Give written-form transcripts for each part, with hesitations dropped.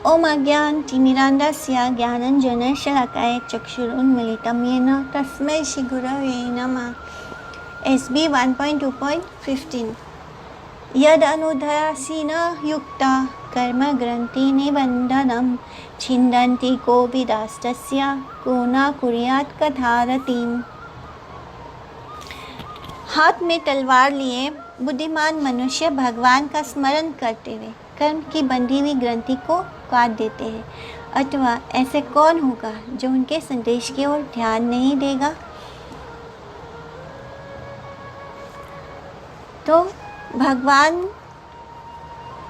ओम अज्ञानतिमिरान्धस्य ज्ञानाञ्जनशलाकया चक्षुरुन्मीलितं येन तस्मै श्रीगुरवे नमः। SB 1.2.15 यद अनुदयासी न युक्ता कर्म ग्रंथि निबंधनम छिन्दन्ति कोविदास्तस्य को न कुर्यात् कथारतिम्। हाथ में तलवार लिए बुद्धिमान मनुष्य भगवान का स्मरण करते हुए कर्म की बंधी हुई ग्रंथि को काट देते हैं, अथवा ऐसे कौन होगा जो उनके संदेश की ओर ध्यान नहीं देगा। तो भगवान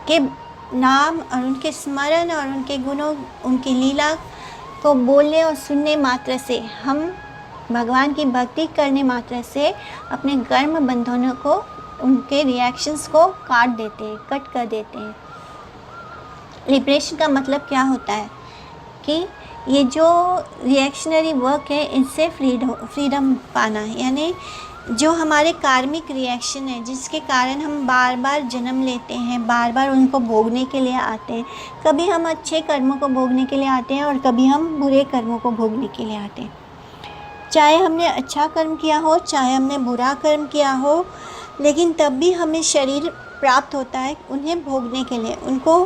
के नाम और उनके स्मरण और उनके गुणों, उनकी लीला को बोलने और सुनने मात्र से, हम भगवान की भक्ति करने मात्र से अपने कर्म बंधनों को, उनके रिएक्शंस को काट देते हैं, कट कर देते हैं। लिबरेशन का मतलब क्या होता है कि ये जो रिएक्शनरी वर्क है इनसे फ्रीडम पाना है, यानी जो हमारे कार्मिक रिएक्शन है जिसके कारण हम बार बार जन्म लेते हैं, बार बार उनको भोगने के लिए आते हैं। कभी हम अच्छे कर्मों को भोगने के लिए आते हैं और कभी हम बुरे कर्मों को भोगने के लिए आते हैं। चाहे हमने अच्छा कर्म किया हो, चाहे हमने बुरा कर्म किया हो, लेकिन तब भी हमें शरीर प्राप्त होता है उन्हें भोगने के लिए, उनको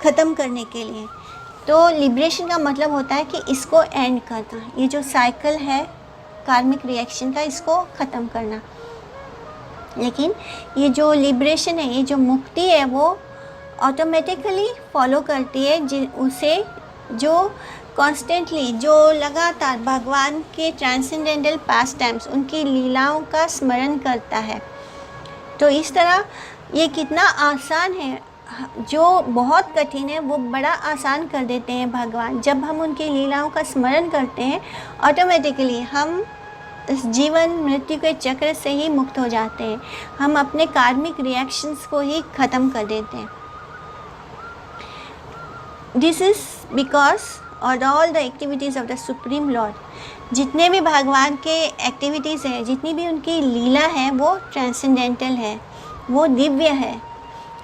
ख़त्म करने के लिए। तो लिबरेशन का मतलब होता है कि इसको एंड करना, ये जो साइकिल है कार्मिक रिएक्शन का, इसको ख़त्म करना। लेकिन ये जो लिबरेशन है, ये जो मुक्ति है, वो ऑटोमेटिकली फॉलो करती है उसे जो कॉन्स्टेंटली, जो लगातार भगवान के ट्रांसेंडेंटल पास टाइम्स, उनकी लीलाओं का स्मरण करता है। तो इस तरह ये कितना आसान है, जो बहुत कठिन है वो बड़ा आसान कर देते हैं भगवान। जब हम उनकी लीलाओं का स्मरण करते हैं, ऑटोमेटिकली हम इस जीवन मृत्यु के चक्र से ही मुक्त हो जाते हैं, हम अपने कार्मिक रिएक्शंस को ही ख़त्म कर देते हैं। This is because all the activities of the supreme Lord, जितने भी भगवान के एक्टिविटीज़ हैं, जितनी भी उनकी लीला है, वो ट्रांसेंडेंटल है, वो दिव्य है,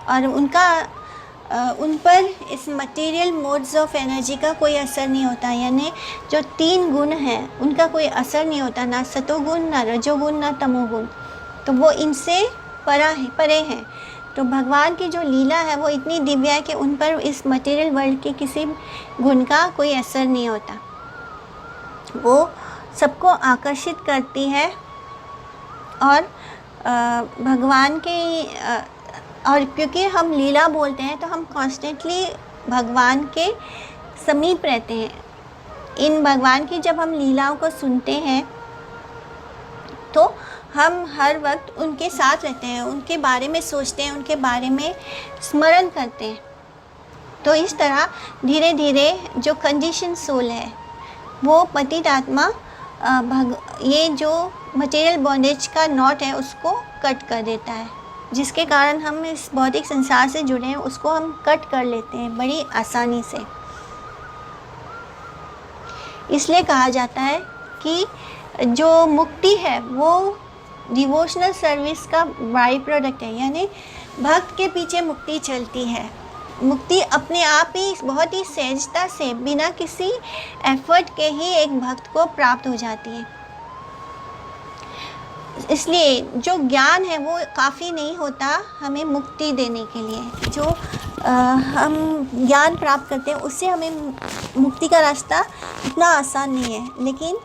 और उन पर इस मटेरियल मोड्स ऑफ एनर्जी का कोई असर नहीं होता। यानी जो 3 गुण हैं उनका कोई असर नहीं होता, ना सतोगुण, ना रजोगुण, ना तमोगुण। तो वो इनसे परे हैं। तो भगवान की जो लीला है वो इतनी दिव्य है कि उन पर इस मटेरियल वर्ल्ड के किसी गुण का कोई असर नहीं होता। वो सबको आकर्षित करती है और भगवान के और क्योंकि हम लीला बोलते हैं तो हम कॉन्स्टेंटली भगवान के समीप रहते हैं। इन भगवान की जब हम लीलाओं को सुनते हैं तो हम हर वक्त उनके साथ रहते हैं, उनके बारे में सोचते हैं, उनके बारे में स्मरण करते हैं। तो इस तरह धीरे धीरे जो कंडीशन सोल है वो पतित आत्मा ये जो मटेरियल बॉन्डेज का नॉट है उसको कट कर देता है, जिसके कारण हम इस भौतिक संसार से जुड़े हैं उसको हम कट कर लेते हैं बड़ी आसानी से। इसलिए कहा जाता है कि जो मुक्ति है वो डिवोशनल सर्विस का बाई प्रोडक्ट है, यानी भक्त के पीछे मुक्ति चलती है। मुक्ति अपने आप ही बहुत ही सहजता से बिना किसी एफर्ट के ही एक भक्त को प्राप्त हो जाती है। इसलिए जो ज्ञान है वो काफ़ी नहीं होता हमें मुक्ति देने के लिए। जो हम ज्ञान प्राप्त करते हैं उससे हमें मुक्ति का रास्ता इतना आसान नहीं है। लेकिन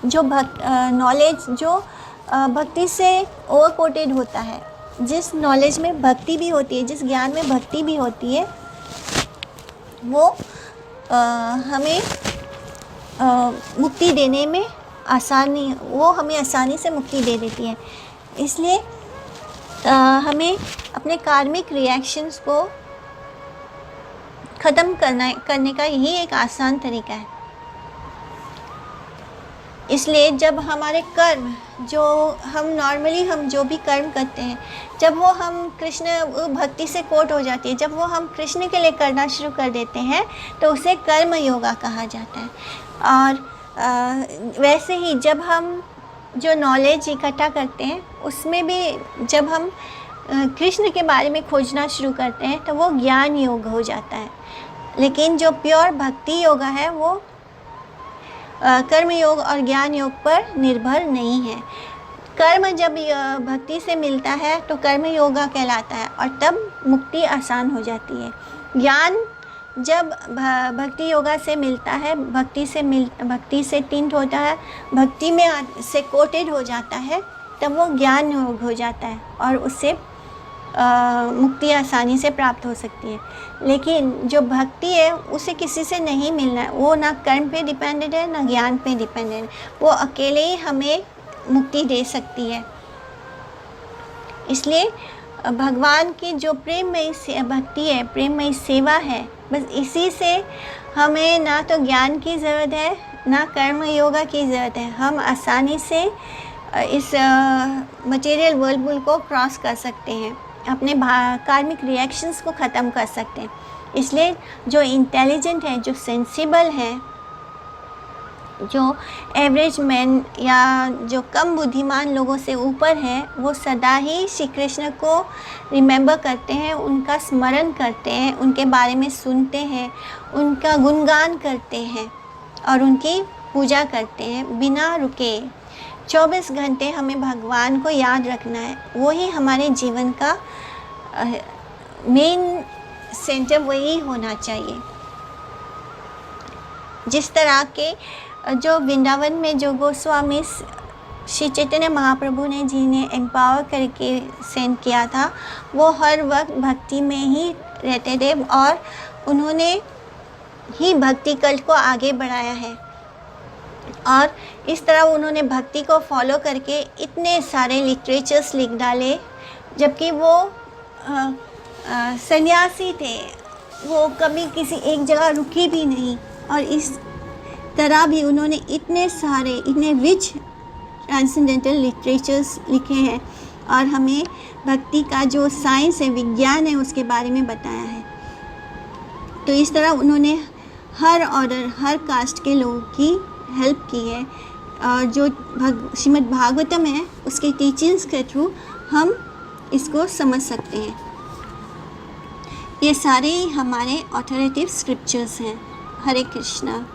जो नॉलेज जो भक्ति से ओवर कोटेड होता है, जिस नॉलेज में भक्ति भी होती है, जिस ज्ञान में भक्ति भी होती है, वो हमें मुक्ति देने में आसानी, वो हमें आसानी से मुक्ति दे देती है। इसलिए हमें अपने कार्मिक रिएक्शंस को ख़त्म करने का यही एक आसान तरीका है। इसलिए जब हमारे कर्म, जो हम नॉर्मली हम जो भी कर्म करते हैं, जब वो हम कृष्ण भक्ति से कोट हो जाती है, जब वो हम कृष्ण के लिए करना शुरू कर देते हैं तो उसे कर्म योगा कहा जाता है। और वैसे ही जब हम जो नॉलेज इकट्ठा करते हैं उसमें भी जब हम कृष्ण के बारे में खोजना शुरू करते हैं तो वो ज्ञान योग हो जाता है। लेकिन जो प्योर भक्ति योगा है वो कर्म योग और ज्ञान योग पर निर्भर नहीं है। कर्म जब भक्ति से मिलता है तो कर्म योगा कहलाता है और तब मुक्ति आसान हो जाती है। ज्ञान जब भक्ति योगा से मिलता है, भक्ति से टिंट होता है, भक्ति में से कोटेड हो जाता है, तब वो ज्ञान योग हो जाता है और उससे मुक्ति आसानी से प्राप्त हो सकती है। लेकिन जो भक्ति है उसे किसी से नहीं मिलना है, वो ना कर्म पे डिपेंडेंट है ना ज्ञान पे डिपेंडेंट है, वो अकेले ही हमें मुक्ति दे सकती है। इसलिए भगवान की जो प्रेममयी भक्ति है, प्रेममयी सेवा है, बस इसी से हमें ना तो ज्ञान की ज़रूरत है ना कर्म योगा की ज़रूरत है। हम आसानी से इस मटेरियल वर्ल्ड को क्रॉस कर सकते हैं, अपने कार्मिक रिएक्शंस को ख़त्म कर सकते हैं। इसलिए जो इंटेलिजेंट है, जो सेंसिबल है, जो एवरेज मैन या जो कम बुद्धिमान लोगों से ऊपर है, वो सदा ही श्री कृष्ण को रिमेंबर करते हैं, उनका स्मरण करते हैं, उनके बारे में सुनते हैं, उनका गुणगान करते हैं और उनकी पूजा करते हैं बिना रुके। 24 घंटे हमें भगवान को याद रखना है, वो ही हमारे जीवन का मेन सेंटर वही होना चाहिए। जिस तरह के जो वृंदावन में जो गोस्वामी श्री चैतन्य महाप्रभु ने जिन्हें एम्पावर करके सेंड किया था, वो हर वक्त भक्ति में ही रहते थे और उन्होंने ही भक्ति कल्ट को आगे बढ़ाया है। और इस तरह उन्होंने भक्ति को फॉलो करके इतने सारे लिटरेचर्स लिख डाले, जबकि वो सन्यासी थे, वो कभी किसी एक जगह रुके भी नहीं। और इस तरह भी उन्होंने इतने रिच ट्रांसेंडेंटल लिटरेचर्स लिखे हैं और हमें भक्ति का जो साइंस है, विज्ञान है, उसके बारे में बताया है। तो इस तरह उन्होंने हर ऑर्डर, हर कास्ट के लोगों की हेल्प की है। और जो श्रीमद् भागवतम है, उसके टीचिंग्स के थ्रू हम इसको समझ सकते हैं। ये सारे हमारे ऑथोरेटिव स्क्रिप्चर्स हैं। हरे कृष्णा।